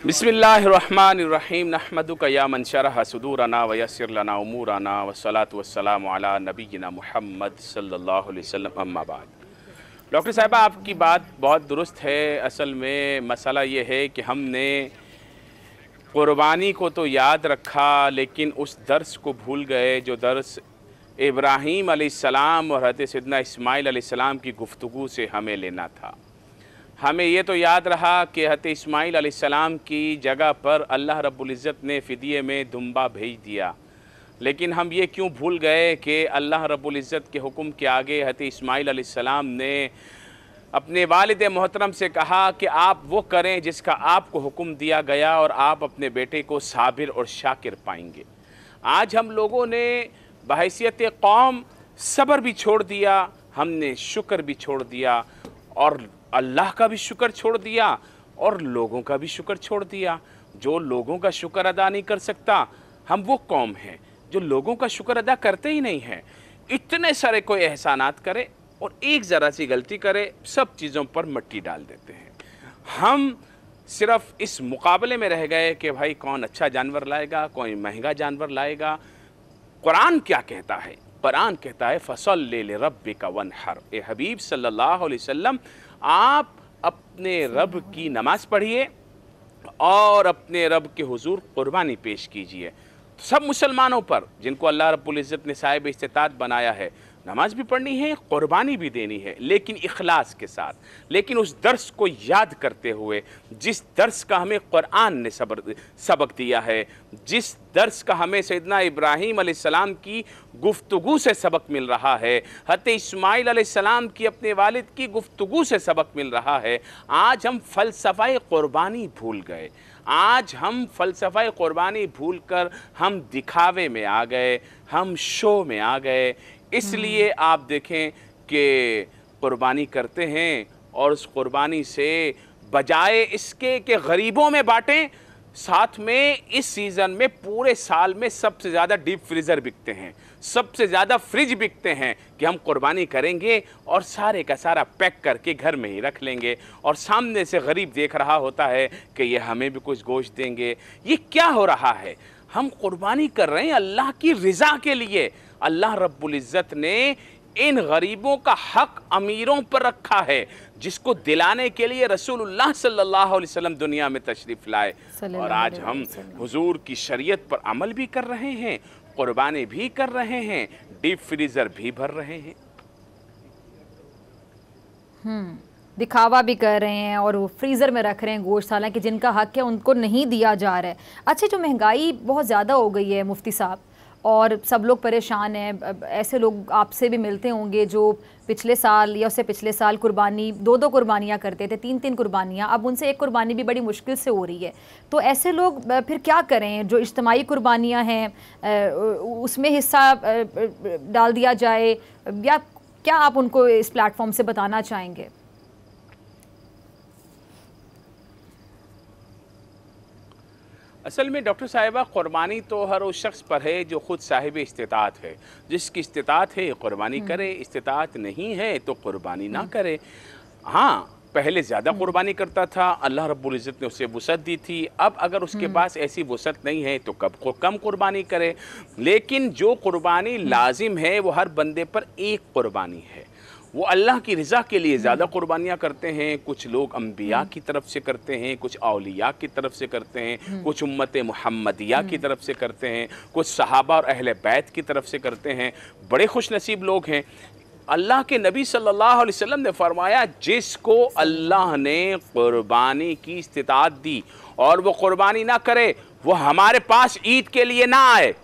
Speaker 10: बिस्मिल्लाहिर्रहमानिर्रहीम नहमदुका या मन शरह सुदूरना व यस्सिर लना उमूरना वस्सलातु वस्सलामु अला नबिय्यिना मुहम्मद सल्लल्लाहु अलैहि वसल्लम, अम्मा बाद। डॉक्टर साहिबा, आपकी बात बहुत दुरुस्त है। असल में मसला ये है कि हमने कुर्बानी को तो याद रखा, लेकिन उस दर्स को भूल गए जो दर्स इब्राहीम अलैहिस्सलाम और हज़रत सैयदना इस्माइल अलैहिस्सलाम की गुफ्तगू से हमें लेना था। हमें ये तो याद रहा कि हज़रत इस्माइल अलैहिस्सलाम की जगह पर अल्लाह रब्बुल इज़्ज़त ने फ़िदिये में दुम्बा भेज दिया, लेकिन हम ये क्यों भूल गए कि अल्लाह रब्बुल इज़्ज़त के हुक्म के आगे हज़रत इस्माइल अलैहिस्सलाम ने अपने वालिद मोहतरम से कहा कि आप वो करें जिसका आपको हुक्म दिया गया और आप अपने बेटे को साबिर और शाकिर पाएंगे। आज हम लोगों ने बहैसियत कौम सब्र भी छोड़ दिया, हमने शुक्र भी छोड़ दिया, और अल्लाह का भी शुक्र छोड़ दिया और लोगों का भी शुक्र छोड़ दिया। जो लोगों का शुक्र अदा नहीं कर सकता, हम वो कौम हैं जो लोगों का शुक्र अदा करते ही नहीं है। इतने सारे कोई एहसानात करे और एक ज़रा सी गलती करे, सब चीज़ों पर मिट्टी डाल देते हैं। हम सिर्फ इस मुकाबले में रह गए कि भाई कौन अच्छा जानवर लाएगा, कौन महंगा जानवर लाएगा। कुरान क्या कहता है? कुरान कहता है फसल्लि लिरब्बिका वन्हर। ए हबीब सल्लल्लाहु अलैहि वसल्लम, आप अपने रब की नमाज पढ़िए और अपने रब के हुजूर कुर्बानी पेश कीजिए। सब मुसलमानों पर जिनको अल्लाह रब्बुल इज़्ज़त ने साहिब इस्तिताअत बनाया है, नमाज भी पढ़नी है, कुर्बानी भी देनी है, लेकिन इखलास के साथ, लेकिन उस दर्स को याद करते हुए, जिस दर्स का हमें कुरान ने सबक दिया है, जिस दर्स का हमें सैयदना इब्राहीम अलैहिस्सलाम की गुफ्तगू से सबक मिल रहा है, हज़रत इस्माइल अलैहिस्सलाम की अपने वालिद की गुफ्तगू से सबक मिल रहा है। आज हम फ़लसफ़ा कुर्बानी भूल गए। आज हम फ़लसफ़ा कुर्बानी भूल कर हम दिखावे में आ गए, हम शो में आ गए। इसलिए आप देखें कि कुर्बानी करते हैं और उस कुर्बानी से बजाय इसके कि गरीबों में बांटें, साथ में इस सीज़न में पूरे साल में सबसे ज़्यादा डीप फ्रीज़र बिकते हैं, सबसे ज़्यादा फ्रिज बिकते हैं कि हम कुर्बानी करेंगे और सारे का सारा पैक करके घर में ही रख लेंगे और सामने से गरीब देख रहा होता है कि ये हमें भी कुछ गोश्त देंगे। ये क्या हो रहा है? हम कुर्बानी कर रहे हैं अल्लाह की रज़ा के लिए। अल्लाह रब्बुल इज़्ज़त ने इन गरीबों का हक अमीरों पर रखा है, जिसको दिलाने के लिए रसूलुल्लाह सल्लल्लाहु अलैहि वसल्लम दुनिया में तशरीफ़ लाए। और आज हम हुजूर की शरीयत पर अमल भी कर रहे हैं, कुर्बानी भी कर रहे हैं, डीप फ्रीज़र भी भर रहे हैं,
Speaker 1: दिखावा भी कर रहे हैं और वो फ्रीज़र में रख रहे हैं गोश्त, हालांकि जिनका हक है उनको नहीं दिया जा रहा है। अच्छा, जो महंगाई बहुत ज़्यादा हो गई है मुफ्ती साहब, और सब लोग परेशान हैं, ऐसे लोग आपसे भी मिलते होंगे जो पिछले साल या उससे पिछले साल कुर्बानी 2-2 कुर्बानियाँ करते थे, 3-3 कुर्बानियाँ, अब उनसे एक कुर्बानी भी बड़ी मुश्किल से हो रही है। तो ऐसे लोग फिर क्या करें? जो इज्तिमाई कुर्बानियाँ हैं उसमें हिस्सा डाल दिया जाए, या क्या आप उनको इस प्लेटफॉर्म से बताना चाहेंगे?
Speaker 10: असल में डॉक्टर साहिबा, कुर्बानी तो हर उस शख्स पर है जो ख़ुद साहिब इस्तिताअत है। जिसकी इस्तिताअत है कुर्बानी करे, इस्तिताअत नहीं है तो कुर्बानी ना करे। हाँ, पहले ज़्यादा कुर्बानी करता था, अल्लाह रब्बुल इज़्ज़त ने उसे वुसअत दी थी। अब अगर उसके पास ऐसी वुसअत नहीं है तो कम कुर्बानी करे। लेकिन जो कुर्बानी लाजिम है वो हर बंदे पर एक कुर्बानी है। वो अल्लाह की रज़ा के लिए ज़्यादा कुर्बानियाँ करते हैं। कुछ लोग अम्बिया की तरफ से करते हैं, कुछ औलिया की तरफ से करते हैं, कुछ उम्मत मुहम्मदिया की तरफ से करते हैं, कुछ सहाबा और अहले बैत की तरफ से करते हैं। बड़े खुश नसीब लोग हैं। अल्लाह के नबी सल्लल्लाहु अलैहि वसल्लम ने फरमाया, जिसको अल्लाह ने कुर्बानी की इस्तिताअत दी और वो कुर्बानी ना करे, वो हमारे पास ईद के लिए ना आए,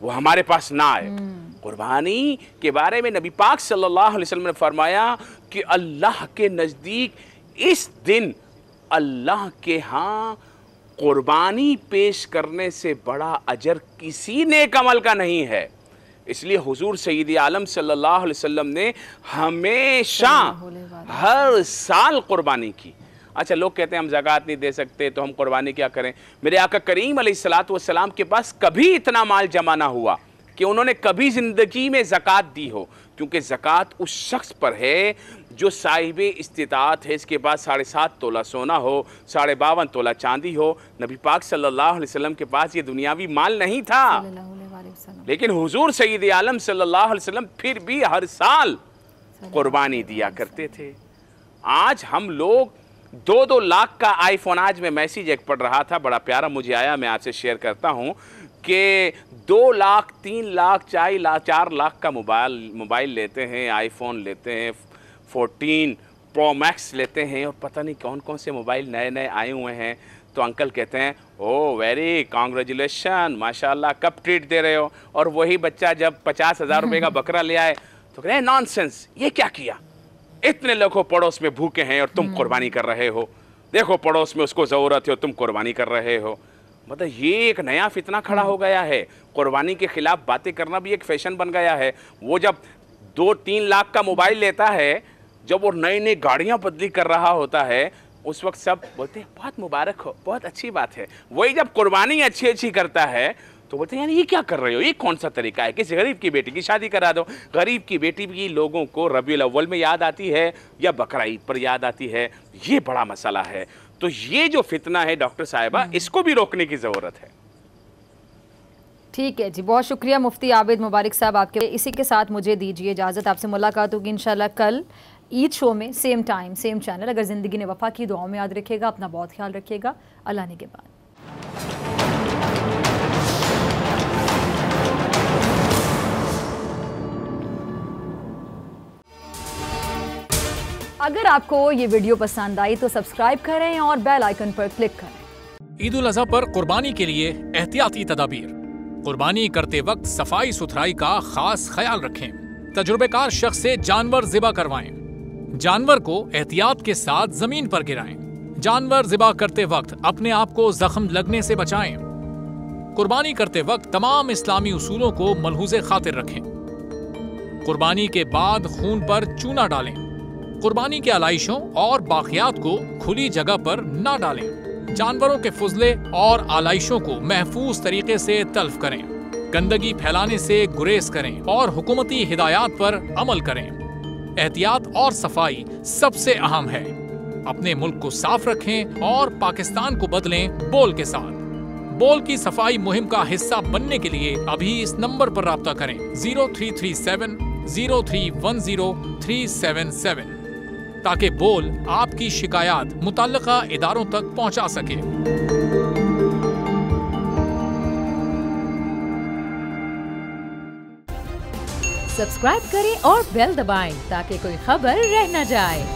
Speaker 10: वो हमारे पास ना आए। कुर्बानी के बारे में नबी पाक सल्लल्लाहु अलैहि वसल्लम ने फरमाया कि अल्लाह के नज़दीक इस दिन अल्लाह के यहाँ कुर्बानी पेश करने से बड़ा अजर किसी नेक अमल का नहीं है। इसलिए हुजूर सय्यद आलम सल्लल्लाहु अलैहि वसल्लम ने हमेशा हर साल कुर्बानी की। अच्छा, लोग कहते हैं हम ज़कात नहीं दे सकते तो हम कुर्बानी क्या करें? मेरे आका करीम अलैहिस्सलातु वस्सलाम के पास कभी इतना माल जमा ना हुआ कि उन्होंने कभी ज़िंदगी में ज़कात दी हो, क्योंकि ज़कात उस शख्स पर है जो साहिब इस्तिताअत है, इसके पास 7.5 तोला सोना हो, 52.5 तोला चांदी हो। नबी पाक सल्लल्लाहु अलैहि वसल्लम के पास ये दुनियावी माल नहीं था, लेकिन हुजूर सय्यद आलम सल्लल्लाहु अलैहि वसल्लम फिर भी हर साल कुर्बानी दिया करते थे। आज हम लोग 2-2 लाख का आईफोन, आज मैं मैसेज एक पढ़ रहा था, बड़ा प्यारा मुझे आया, मैं आपसे शेयर करता हूँ कि 2 लाख, 3 लाख, 4 लाख का मोबाइल लेते हैं, आईफोन लेते हैं, 14 प्रो मैक्स लेते हैं, और पता नहीं कौन कौन से मोबाइल नए नए आए हुए हैं। तो अंकल कहते हैं, ओ वेरी कांग्रेचुलेशन, माशाल्लाह, कब ट्रीट दे रहे हो? और वही बच्चा जब 50,000 रुपये का बकरा ले आए तो कह रहे हैं नॉनसेंस, ये क्या किया? इतने लोगों पड़ोस में भूखे हैं और तुम कुर्बानी कर रहे हो। देखो पड़ोस में उसको ज़रूरत है और तुम कुर्बानी कर रहे हो। मतलब ये एक नया फितना खड़ा हो गया है। कुर्बानी के खिलाफ बातें करना भी एक फैशन बन गया है। वो जब 2-3 लाख का मोबाइल लेता है, जब वो नई नई गाड़ियाँ बदली कर रहा होता है, उस वक्त सब बोलते हैं बहुत मुबारक हो, बहुत अच्छी बात है। वही जब कुर्बानी अच्छी अच्छी करता है तो बोलते हैं यार ये क्या कर रहे हो, ये कौन सा तरीका है, किसी गरीब की बेटी की शादी करा दो। गरीब की बेटी भी लोगों को रबीउल अव्वल में याद आती है या बकरा ईद पर याद आती है, ये बड़ा मसला है। तो ये जो फितना है डॉक्टर साहिबा, इसको भी रोकने की ज़रूरत है।
Speaker 1: ठीक है जी, बहुत शुक्रिया मुफ्ती आबिद मुबारक साहब आपके। इसी के साथ मुझे दीजिए इजाज़त, आपसे मुलाकात होगी इंशाल्लाह कल ईद शो में, सेम टाइम सेम चैनल। अगर ज़िंदगी ने वफ़ा की, दुआओं में याद रखिएगा, अपना बहुत ख्याल रखिएगा। अल्लाह ने के बाद। अगर आपको ये वीडियो पसंद आई तो सब्सक्राइब करें और बेल आइकन पर क्लिक करें।
Speaker 11: ईद उल अज़हा पर कुर्बानी के लिए एहतियाती तदाबीर। कुर्बानी करते वक्त सफाई सुथराई का खास ख्याल रखें। तजुर्बेकार शख्स से जानवर ज़िबा करवाएं। जानवर को एहतियात के साथ जमीन पर गिराएं। जानवर ज़िबा करते वक्त अपने आप को जख्म लगने से बचाएं। कुर्बानी करते वक्त तमाम इस्लामी उसूलों को मलहूज़े खातिर रखें। कुर्बानी के बाद खून पर चूना डालें। कुर्बानी के आलाइशों और बाकियात को खुली जगह पर न डालें। जानवरों के फुजले और आलाइशों को महफूज तरीके से तल्फ करें। गंदगी फैलाने से गुरेज करें और हुकूमती हिदायत पर अमल करें। एहतियात और सफाई सबसे अहम है। अपने मुल्क को साफ रखें और पाकिस्तान को बदलें बोल के साथ। बोल की सफाई मुहिम का हिस्सा बनने के लिए अभी इस नंबर पर राब्ता करें 0337 0310 377 ताकि बोल आपकी शिकायत मुतल्लिका इदारों तक पहुंचा सके।
Speaker 12: सब्सक्राइब करें और बेल दबाएं ताकि कोई खबर रह न जाए।